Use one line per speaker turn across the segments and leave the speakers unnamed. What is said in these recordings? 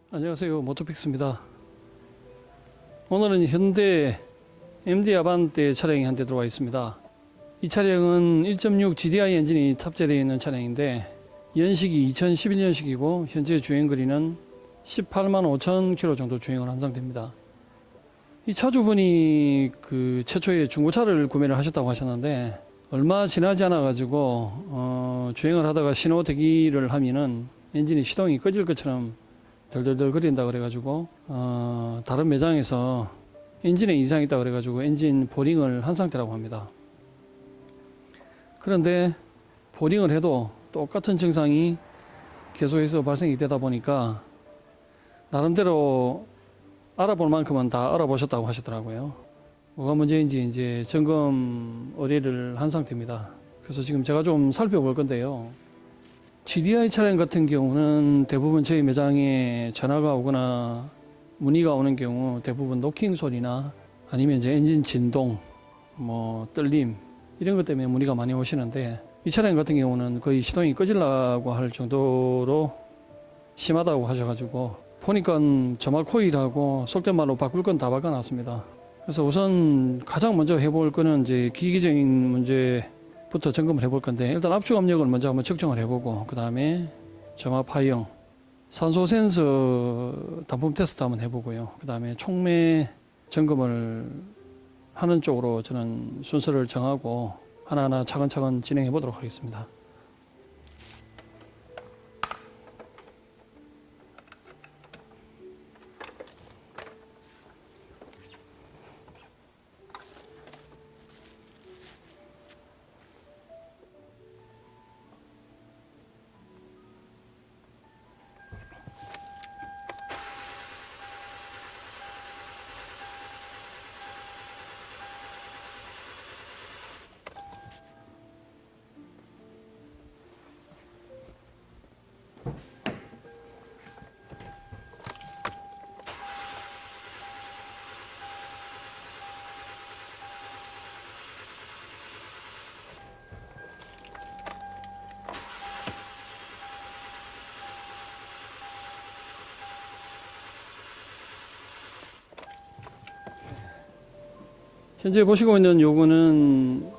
안녕하세요, 모토픽스입니다. 오늘은 현대 MD 아반떼 차량이 한 대 들어와 있습니다. 이 차량은 1.6 GDI 엔진이 탑재되어 있는 차량인데 연식이 2011년식이고 현재 주행거리는 18만 5천 킬로 정도 주행을 한 상태입니다. 이 차주분이 최초에 중고차를 구매를 하셨다고 하셨는데 얼마 지나지 않아 가지고 주행을 하다가 신호 대기를 하면은 엔진이 시동이 꺼질 것처럼 덜덜덜 거린다 그래가지고 다른 매장에서 엔진에 이상이 있다 그래가지고 엔진 보링을 한 상태라고 합니다. 그런데 보링을 해도 똑같은 증상이 계속해서 발생이 되다 보니까 나름대로 알아볼 만큼은 다 알아보셨다고 하시더라고요. 뭐가 문제인지 이제 점검 의뢰를 한 상태입니다. 그래서 지금 제가 좀 살펴볼 건데요. GDI 차량 같은 경우는 대부분 저희 매장에 전화가 오거나 문의가 오는 경우 대부분 노킹 소리나 아니면 이제 엔진 진동, 떨림 이런 것 때문에 문의가 많이 오시는데 이 차량 같은 경우는 거의 시동이 꺼지려고 할 정도로 심하다고 하셔가지고 보니까 점화 코일하고 속된 말로 바꿀 건 다 바꿔놨습니다. 그래서 우선 가장 먼저 해볼 거는 이제 기기적인 문제부터 점검을 해볼 건데 일단 압축 압력을 먼저 한번 측정을 해보고 그 다음에 점화 파형, 산소 센서 단품 테스트 한번 해보고요. 그 다음에 촉매 점검을 하는 쪽으로 저는 순서를 정하고 하나하나 차근차근 진행해 보도록 하겠습니다. 현재 보시고 있는 요거는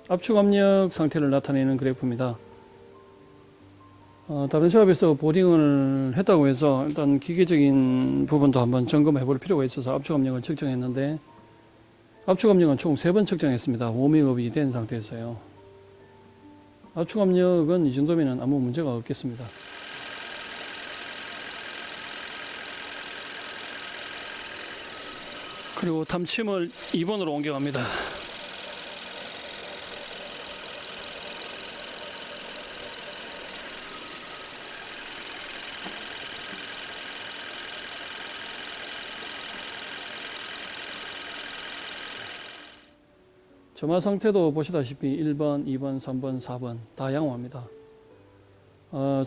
압축 압력 상태를 나타내는 그래프입니다. 다른 샵에서 보링을 했다고 해서 일단 기계적인 부분도 한번 점검해 볼 필요가 있어서 압축 압력을 측정했는데 압축 압력은 총 3번 측정했습니다. 워밍업이 된 상태에서요. 압축 압력은 이 정도면 아무 문제가 없겠습니다. 그리고 탐침을 2번으로 옮겨갑니다. 점화 상태도 보시다시피 1번, 2번, 3번, 4번 다 양호합니다.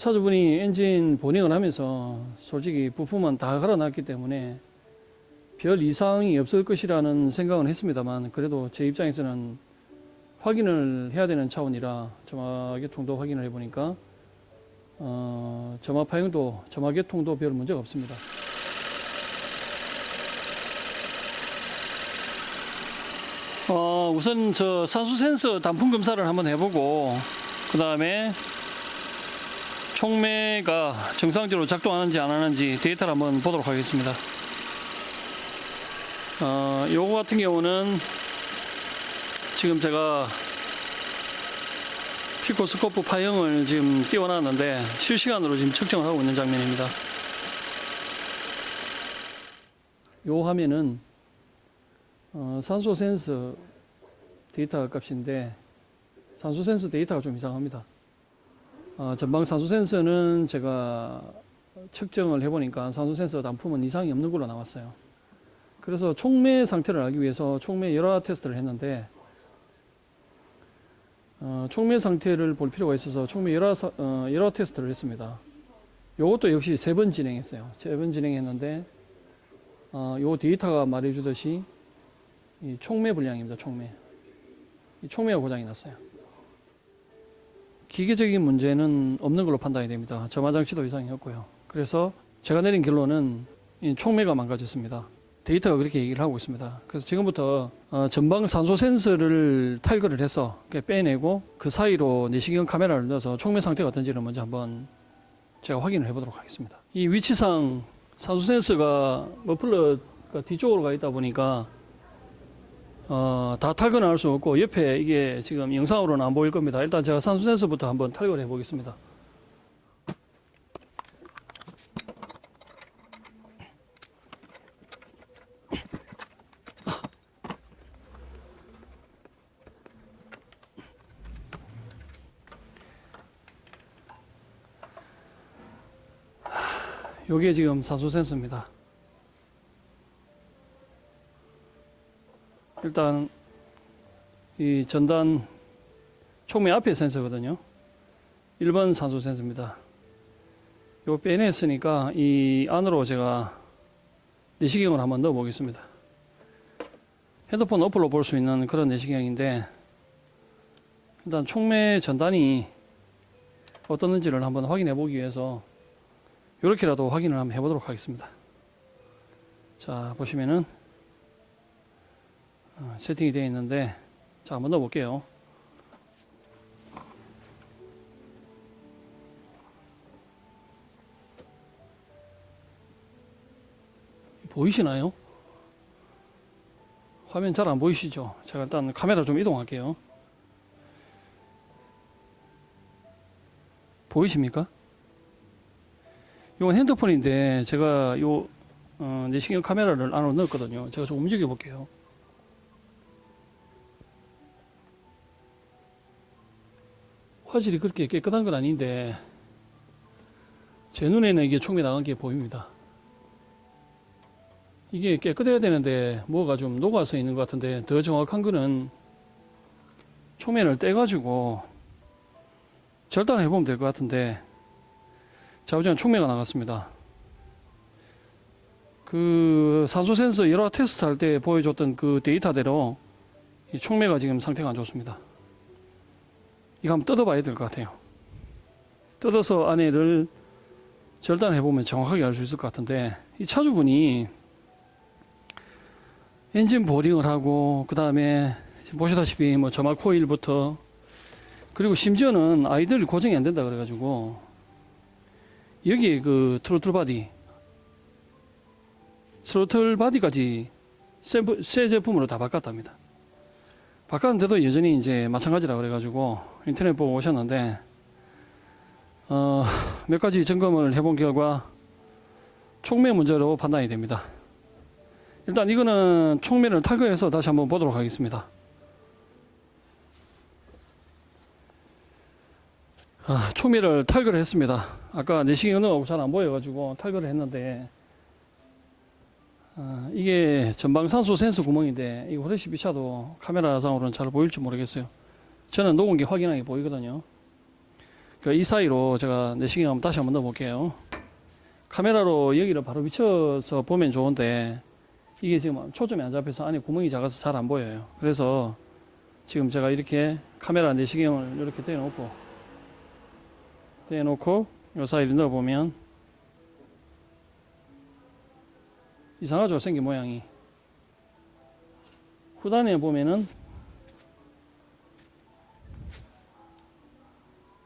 차주분이 엔진 보링을 하면서 솔직히 부품은 다 갈아놨기 때문에 별 이상이 없을 것이라는 생각은 했습니다만 그래도 제 입장에서는 확인을 해야 되는 차원이라 점화 계통도 확인을 해보니까 점화 파형도 점화 계통도 별 문제가 없습니다. 우선 저 산수 센서 단품 검사를 한번 해보고 그 다음에 촉매가 정상적으로 작동하는지 안 하는지 데이터를 한번 보도록 하겠습니다. 요거 같은 경우는 지금 제가 피코스코프 파형을 지금 띄워놨는데 실시간으로 지금 측정을 하고 있는 장면입니다. 요 화면은 산소 센서 데이터 값인데 산소 센서 데이터가 좀 이상합니다. 전방 산소 센서는 제가 측정을 해보니까 산소 센서 단품은 이상이 없는 걸로 나왔어요. 그래서 촉매 상태를 알기 위해서 촉매 열화 테스트를 했는데 촉매 상태를 볼 필요가 있어서 촉매 열화 테스트를 했습니다. 이것도 역시 3번 진행했어요. 3번 진행했는데 요 데이터가 말해주듯이 이 촉매 불량입니다. 이 촉매가 고장이 났어요. 기계적인 문제는 없는 걸로 판단이 됩니다. 점화 장치도 이상이 없고요. 그래서 제가 내린 결론은 이 촉매가 망가졌습니다. 데이터가 그렇게 얘기를 하고 있습니다. 그래서 지금부터 전방 산소 센서를 탈거를 해서 빼내고 그 사이로 내시경 카메라를 넣어서 촉매 상태가 어떤지를 먼저 한번 제가 확인을 해보도록 하겠습니다. 이 위치상 산소 센서가 머플러가 뒤쪽으로 가 있다 보니까 다 탈거는 할 수 없고 옆에 이게 지금 영상으로는 안 보일 겁니다. 일단 제가 산소 센서부터 한번 탈거를 해보겠습니다. 요게 지금 산소 센서입니다. 일단 이 전단 촉매 앞에 센서거든요. 1번 산소 센서입니다. 요 빼냈으니까 이 안으로 제가 내시경을 한번 넣어 보겠습니다. 핸드폰 어플로 볼 수 있는 그런 내시경인데 일단 촉매 전단이 어떻는지를 한번 확인해 보기 위해서 이렇게라도 확인을 한번 해보도록 하겠습니다. 자, 보시면은 세팅이 되어 있는데, 자, 한번 넣어 볼게요. 보이시나요? 화면 잘 안 보이시죠? 제가 일단 카메라 좀 이동할게요. 보이십니까? 이건 핸드폰인데 제가 요 내시경 카메라를 안으로 넣었거든요. 제가 좀 움직여 볼게요. 화질이 그렇게 깨끗한 건 아닌데 제 눈에는 이게 촉매 나간 게 보입니다. 이게 깨끗해야 되는데 뭐가 좀 녹아서 있는 것 같은데 더 정확한 거는 촉매를 떼가지고 절단해 보면 될 것 같은데 좌우전 촉매가 나갔습니다. 그 산소 센서 열화 테스트 할 때 보여줬던 그 데이터대로 이 촉매가 지금 상태가 안 좋습니다. 이거 한번 뜯어봐야 될 것 같아요. 뜯어서 안에를 절단해 보면 정확하게 알 수 있을 것 같은데 이 차주분이 엔진 보링을 하고 그 다음에 보시다시피 뭐 점화 코일부터 그리고 심지어는 아이들 고정이 안 된다 그래가지고 여기 그 트로틀 바디까지 새 제품으로 다 바꿨답니다. 바꿨는데도 여전히 이제 마찬가지라 그래가지고 인터넷 보고 오셨는데 몇 가지 점검을 해본 결과 촉매 문제로 판단이 됩니다. 일단 이거는 촉매를 탈거해서 다시 한번 보도록 하겠습니다. 촉매를 탈거를 했습니다. 아까 내시경 넣어가고 잘 안 보여가지고 탈거를 했는데 이게 전방산소 센서 구멍인데 이거 후레쉬 비춰도 카메라상으로는 잘 보일지 모르겠어요. 저는 녹은 게 확연하게 보이거든요. 이 사이로 제가 내시경 한번 다시 한번 넣어볼게요. 카메라로 여기를 바로 비춰서 보면 좋은데 이게 지금 초점이 안 잡혀서 안에 구멍이 작아서 잘 안 보여요. 그래서 지금 제가 이렇게 카메라 내시경을 이렇게 떼놓고 이 사이를 넣어보면 이상하죠? 생긴 모양이. 후단에 보면은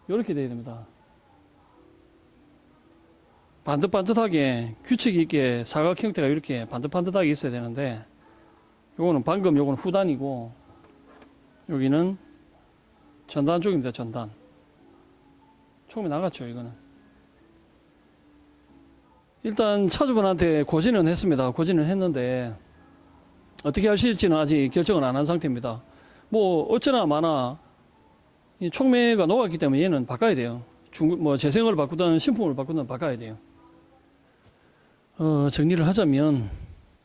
이렇게 돼야 됩니다. 반듯반듯하게 규칙 있게 사각 형태가 이렇게 반듯반듯하게 있어야 되는데 요거는 후단이고 여기는 전단 쪽입니다. 전단. 촉매 나갔죠, 이거는. 일단 차주분한테 고지는 했습니다. 고지는 했는데 어떻게 하실지는 아직 결정을 안 한 상태입니다. 뭐 어쩌나 마나 이 촉매가 녹았기 때문에 얘는 바꿔야 돼요. 재생을 바꾸든 신품을 바꾸든 바꿔야 돼요. 정리를 하자면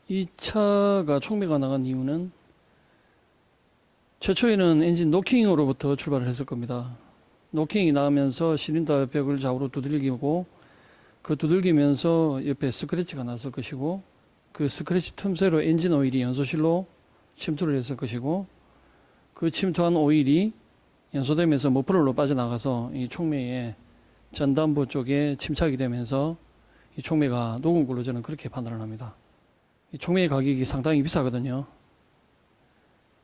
이 차가 촉매가 나간 이유는 최초에는 엔진 노킹으로부터 출발을 했을 겁니다. 노킹이 나오면서 실린더 벽을 좌우로 두들기고 그 두들기면서 옆에 스크래치가 났을 것이고 그 스크래치 틈새로 엔진 오일이 연소실로 침투를 했을 것이고 그 침투한 오일이 연소되면서 머플러로 빠져나가서 이 촉매의 전단부 쪽에 침착이 되면서 이 촉매가 녹은 걸로 저는 그렇게 판단을 합니다. 이 촉매 가격이 상당히 비싸거든요.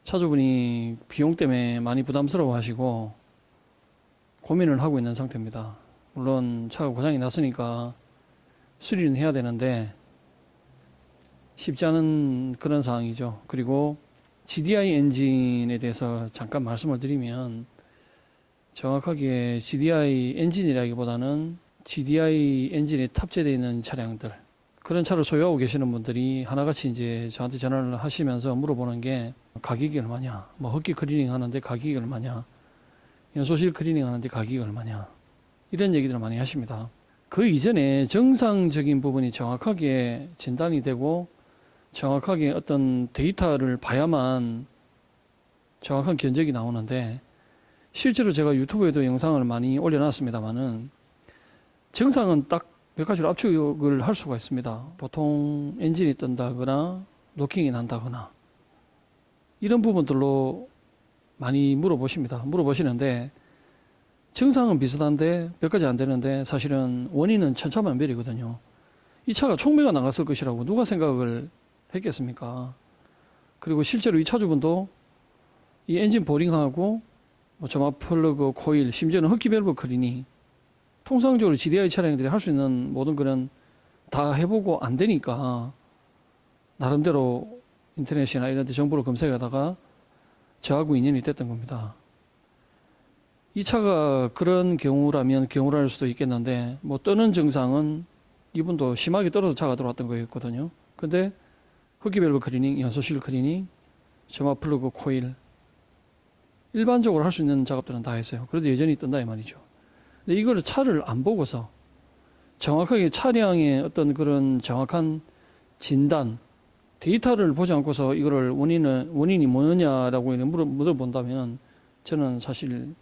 차주분이 비용 때문에 많이 부담스러워 하시고 고민을 하고 있는 상태입니다. 물론 차가 고장이 났으니까 수리는 해야 되는데 쉽지 않은 그런 상황이죠. 그리고 GDI 엔진에 대해서 잠깐 말씀을 드리면, 정확하게 GDI 엔진이라기보다는 GDI 엔진이 탑재되어 있는 차량들, 그런 차를 소유하고 계시는 분들이 하나같이 이제 저한테 전화를 하시면서 물어보는 게 가격이 얼마냐, 뭐 흡기 클리닝 하는데 가격이 얼마냐, 연소실 클리닝 하는데 가격이 얼마냐, 이런 얘기들을 많이 하십니다. 그 이전에 정상적인 부분이 정확하게 진단이 되고 정확하게 어떤 데이터를 봐야만 정확한 견적이 나오는데, 실제로 제가 유튜브에도 영상을 많이 올려놨습니다만은 정상은 딱 몇 가지로 압축을 할 수가 있습니다. 보통 엔진이 뜬다거나 노킹이 난다거나 이런 부분들로 많이 물어보시는데, 정상은 비슷한데 몇 가지 안 되는데 사실은 원인은 천차만별이거든요. 이 차가 촉매가 나갔을 것이라고 누가 생각을 했겠습니까? 그리고 실제로 이 차주분도 이 엔진 보링하고 뭐 점화 플러그, 코일, 심지어는 흡기 밸브 클리닝, 통상적으로 GDI 차량들이 할 수 있는 모든 거는 다 해보고 안 되니까 나름대로 인터넷이나 이런 데 정보를 검색하다가 저하고 인연이 됐던 겁니다. 이 차가 그런 경우라면 경우랄 수도 있겠는데, 뭐 뜨는 증상은 이분도 심하게 떨어져 차가 들어왔던 거였거든요. 근데 흡기 밸브 클리닝, 연소실 클리닝, 점화 플러그, 코일, 일반적으로 할 수 있는 작업들은 다 했어요. 그래도 여전히 뜬다 이 말이죠. 근데 이거를 차를 안 보고서 정확하게 차량의 어떤 그런 정확한 진단, 데이터를 보지 않고서 이거를 원인이 뭐냐라고 물어본다면 저는 사실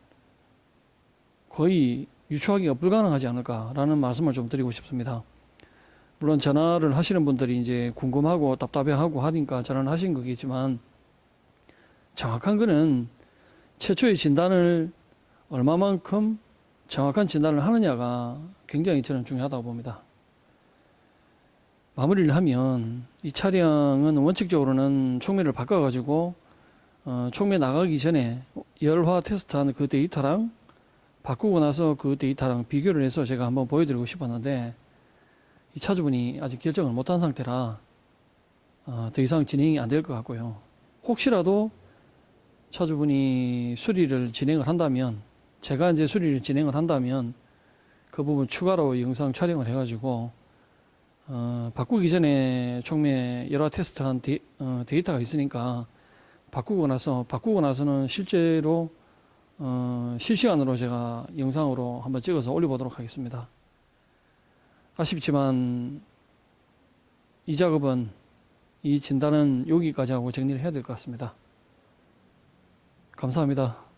거의 유추하기가 불가능하지 않을까라는 말씀을 좀 드리고 싶습니다. 물론 전화를 하시는 분들이 이제 궁금하고 답답해하고 하니까 전화를 하신 거겠지만, 정확한 거는 최초의 진단을 얼마만큼 정확한 진단을 하느냐가 굉장히 저는 중요하다고 봅니다. 마무리를 하면 이 차량은 원칙적으로는 촉매를 바꿔가지고 촉매 나가기 전에 열화 테스트한 그 데이터랑 바꾸고 나서 그 데이터랑 비교를 해서 제가 한번 보여드리고 싶었는데, 이 차주분이 아직 결정을 못한 상태라 더 이상 진행이 안 될 것 같고요. 혹시라도 차주분이 수리를 진행을 한다면, 제가 이제 수리를 진행을 한다면 그 부분 추가로 영상 촬영을 해가지고 바꾸기 전에 촉매 열화 테스트한 데이터가 있으니까 바꾸고 나서는 실제로 실시간으로 제가 영상으로 한번 찍어서 올려보도록 하겠습니다. 아쉽지만 이 작업은, 이 진단은 여기까지 하고 정리를 해야 될 것 같습니다. 감사합니다.